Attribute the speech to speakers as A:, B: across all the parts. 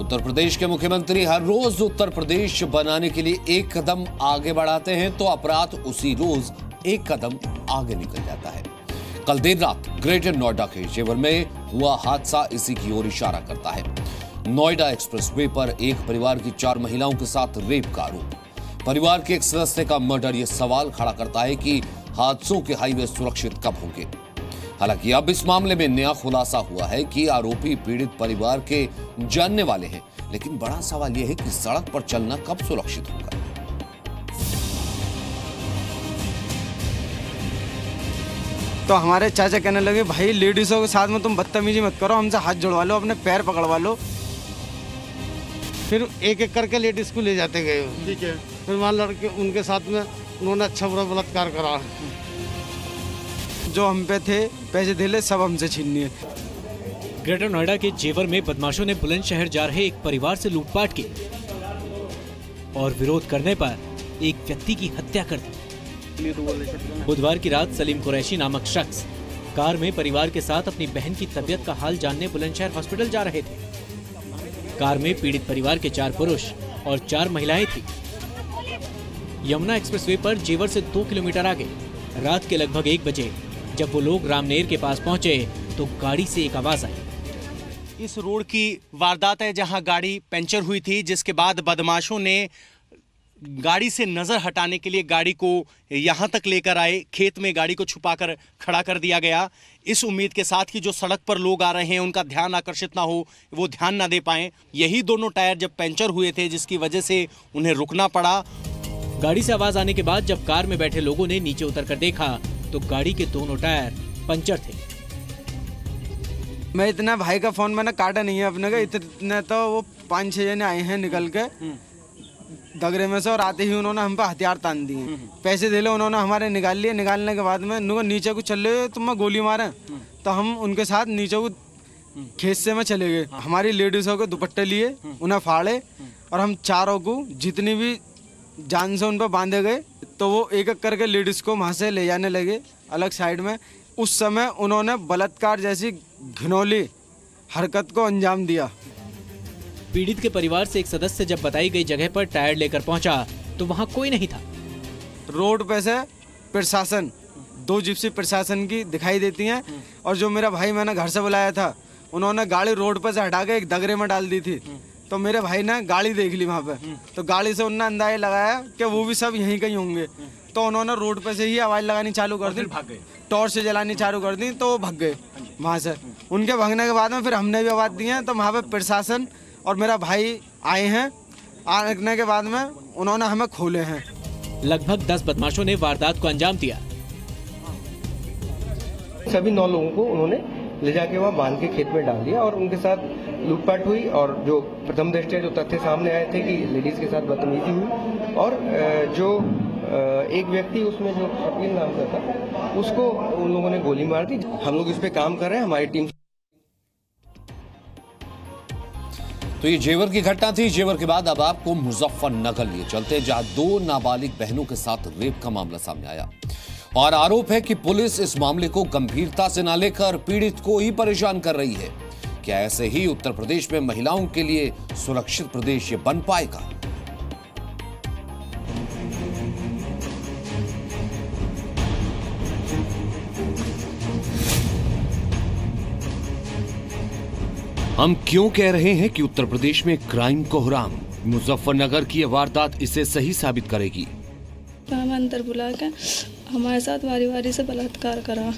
A: उत्तर प्रदेश के मुख्यमंत्री हर रोज उत्तर प्रदेश बनाने के लिए एक कदम आगे बढ़ाते हैं तो अपराध उसी रोज एक कदम आगे निकल जाता है। कल देर रात ग्रेटर नोएडा के जेवर में हुआ हादसा इसी की ओर इशारा करता है। नोएडा एक्सप्रेसवे पर एक परिवार की 4 महिलाओं के साथ रेप का आरोप। परिवार के एक सदस्य का मर्डर यह सवाल खड़ा करता है कि हादसों के हाईवे सुरक्षित कब होंगे। हालांकि अब इस मामले में नया खुलासा हुआ है कि आरोपी पीड़ित परिवार के जानने वाले हैं, लेकिन बड़ा सवाल यह है कि सड़क पर चलना कब सुरक्षित होगा।
B: तो हमारे चाचा कहने लगे, भाई लेडीजों के साथ में तुम बदतमीजी मत करो, हमसे हाथ जुड़वा लो, अपने पैर पकड़वा लो।
C: फिर एक एक करके लेडीज को ले जाते गए। ठीक है। फिर वहाँ लड़के उनके साथ में उन्होंने अच्छा बुरा बलात्कार करा।
B: जो हम पे थे पैसे धेले सब हमसे छीन लिए।
D: ग्रेटर नोएडा के जेवर में बदमाशों ने बुलंदशहर जा रहे एक परिवार से लूटपाट की और विरोध करने पर एक व्यक्ति की हत्या कर दी। बुधवार की रात सलीम कुरैशी नामक शख्स कार में परिवार के साथ अपनी बहन की तबीयत का हाल जानने बुलंदशहर हॉस्पिटल जा रहे थे। कार में पीड़ित परिवार के 4 पुरुष और 4 महिलाएं थी। यमुना एक्सप्रेसवे पर जेवर से 2 किलोमीटर आगे रात के लगभग 1 बजे जब वो लोग रामनेर के पास पहुंचे तो गाड़ी से एक आवाज आई।
E: इस रोड की वारदात है जहां गाड़ी पंचर हुई थी, जिसके बाद बदमाशों ने गाड़ी से नजर हटाने के लिए गाड़ी को यहां तक लेकर आए। खेत में गाड़ी को छुपाकर खड़ा कर दिया गया, इस उम्मीद के साथ कि जो सड़क पर लोग आ रहे हैं उनका ध्यान आकर्षित ना हो, वो ध्यान ना दे पाएं। यही दोनों टायर जब पंचर हुए थे जिसकी वजह से उन्हें रुकना पड़ा।
D: गाड़ी से आवाज आने के बाद जब कार में बैठे लोगों ने नीचे उतरकर देखा तो गाड़ी के दोनों टायर पंचर थे।
B: मैं इतना भाई का फोन मैंने काटा नहीं है अपने का, इतने तो वो 5-6 जने आए हैं निकल के दगरे में से, और आते ही उन्होंने हम पे हथियार तान दिए। पैसे दे लो उन्होंने हमारे निकाल लिए। निकालने के बाद में उनको नीचे को चल रहे तुम मैं गोली मारे, तो हम उनके साथ नीचे को खेत से में चले गए। हमारी लेडीजों के दुपट्टे लिए, उन्हें फाड़े और हम चारों को जितनी भी जान से उन पर बांधे गए। तो वो एक एक करके लेडीज को वहाँ से ले जाने लगे अलग साइड में। उस समय उन्होंने बलात्कार जैसी घिनौनी हरकत को अंजाम दिया।
D: पीड़ित के परिवार से एक सदस्य जब बताई गई जगह पर टायर लेकर पहुंचा तो वहां कोई नहीं था।
B: रोड पे से प्रशासन 2 जिप्सी प्रशासन की दिखाई देती हैं, और जो मेरा भाई मैंने घर से बुलाया था उन्होंने गाड़ी रोड पे से हटा के एक दगरे में डाल दी थी। तो मेरे भाई ने गाड़ी देख ली वहाँ पे, तो गाड़ी से उन्होंने अंदाजा लगाया कि वो भी सब यहीं कहीं होंगे। तो उन्होंने रोड पे से ही आवाज लगानी चालू कर दी, टॉर्च से जलानी चालू कर दी, तो वो भाग गए वहाँ से। उनके भागने के बाद में फिर हमने भी आवाज दी है, तो वहाँ पे प्रशासन और मेरा भाई आए हैं। आने के बाद में उन्होंने हमें खोले हैं।
D: लगभग 10 बदमाशों ने वारदात को अंजाम दिया।
F: सभी 9 लोगों को उन्होंने ले जाके वहाँ बांध के खेत में डाल दिया और उनके साथ लूटपाट हुई। और जो प्रथम दृष्टया जो तथ्य सामने आए थे कि लेडीज के साथ बदतमीजी हुई, और जो एक व्यक्ति उसमें जो कपिल नाम का था उसको उन लोगों ने गोली मार दी। हम लोग इस पे काम कर रहे हैं, हमारी टीम।
A: तो ये जेवर की घटना थी। जेवर के बाद अब आपको मुजफ्फरनगर लिए चलते हैं, जहां 2 नाबालिग बहनों के साथ रेप का मामला सामने आया और आरोप है कि पुलिस इस मामले को गंभीरता से न लेकर पीड़ित को ही परेशान कर रही है। क्या ऐसे ही उत्तर प्रदेश में महिलाओं के लिए सुरक्षित प्रदेश ये बन पाएगा? हम क्यों कह रहे हैं कि उत्तर प्रदेश में क्राइम कोहराम? मुजफ्फरनगर की यह वारदात इसे सही साबित करेगी।
G: हम अंदर बुला के हमारे साथ बारी बारी से बलात्कार करा,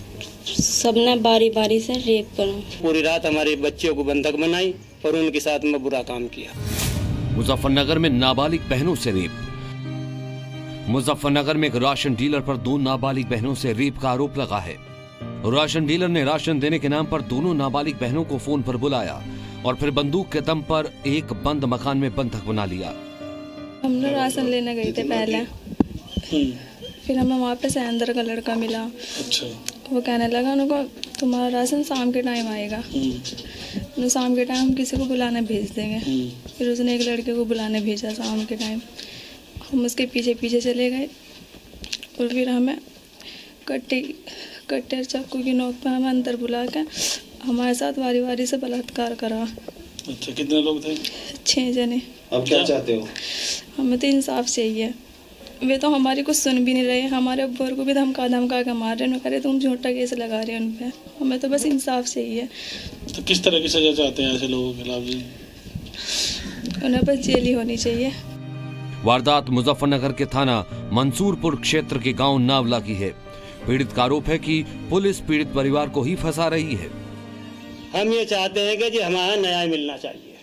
H: सबने बारी बारी से रेप करा।
I: पूरी रात हमारे बच्चों को बंधक बनाई और उनके साथ में बुरा काम किया।
A: मुजफ्फरनगर में नाबालिग बहनों से रेप। मुजफ्फरनगर में एक राशन डीलर पर 2 नाबालिग बहनों से रेप का आरोप लगा है। राशन डीलर ने राशन देने के नाम पर दोनों नाबालिग बहनों को फोन पर बुलाया और फिर बंदूक के दम पर एक बंद मकान में बंधक बना लिया।
G: हम लोग राशन लेने गए थे पहले, फिर हमें वहाँ पे सैंदर का लड़का मिला।
I: अच्छा।
G: वो कहने लगा उनको तुम्हारा राशन शाम के टाइम आएगा, शाम के टाइम हम किसी को बुलाने भेज देंगे। फिर उसने एक लड़के को बुलाने भेजा शाम के टाइम। हम उसके पीछे पीछे चले गए और फिर हमें कट्टे चाकू की नोक पर हमें अंदर बुला के हमारे साथ बारी बारी से बलात्कार करा।
J: अच्छा, कितने लोग थे?
G: 6 जने।
J: अब क्या चाहते हो?
G: हमें तो इंसाफ चाहिए। वे तो हमारी कुछ सुन भी नहीं रहे, हमारे अब्बर को भी धमका के मार रहे हैं, कह रहे तुम झूठा केस लगा रहे हैं उन पे। हमें तो बस इंसाफ चाहिए।
J: तो किस तरह की सजा चाहते हैं ऐसे लोगों के खिलाफ जी?
G: उन्हें बस जेल ही होनी चाहिए।
A: वारदात मुजफ्फरनगर के थाना मंसूरपुर क्षेत्र के गांव नावला की है। पीड़ित का आरोप है कि पुलिस पीड़ित परिवार को ही फंसा रही है।
I: हम ये चाहते हैं कि जी हमारा न्याय मिलना चाहिए।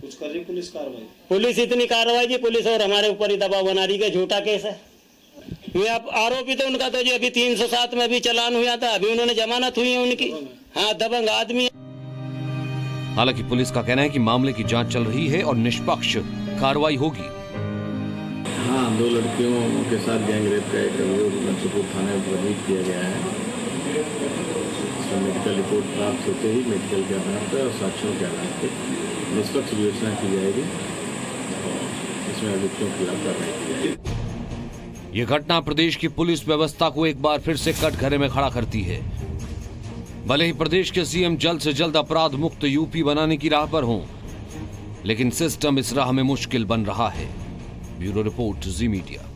J: कुछ कर रही पुलिस कार्रवाई?
I: पुलिस इतनी कार्रवाई जी, पुलिस और हमारे ऊपर ही दबाव बना रही है। झूठा केस है ये। आप आरोपित है उनका तो जी अभी 307 में भी चालान हुआ था, अभी उन्होंने जमानत हुई है उनकी। हाँ, दबंग आदमी।
A: हालांकि पुलिस का कहना है कि मामले की जांच चल रही है और निष्पक्ष कार्रवाई होगी।
K: हाँ, 2 लड़कियों के साथ गैंगरेप का एक अभियोग मंसूरपुर थाने में दर्ज किया गया है। इसमें मेडिकल रिपोर्ट प्राप्त होते ही मेडिकल के आधार पर और साक्ष्यों के आधार पर निष्पक्ष विवेचना की जाएगी और इसमें अभियुक्तों के खिलाफ कार्रवाई की जाएगी।
A: ये घटना प्रदेश की पुलिस व्यवस्था को एक बार फिर से कटघरे में खड़ा करती है। भले ही प्रदेश के सीएम जल्द से जल्द अपराध मुक्त यूपी बनाने की राह पर हों, लेकिन सिस्टम इस राह में मुश्किल बन रहा है। ब्यूरो रिपोर्ट, जी मीडिया।